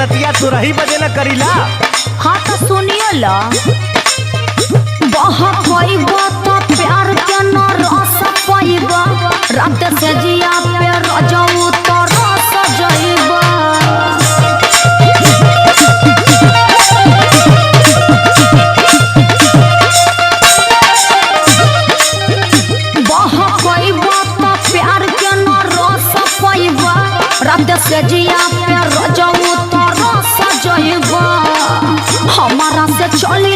रतिया तुरही बजे न करीला। हाँ तो सुनियो ला बहकइबा तो प्यार के न रस पाइबा रात से जिया पे रजऊ तो रस जइबा बहकइबा तो प्यार के न रस पाइबा रात से जिया पे रजऊ तो रस जइबा हमारा से चली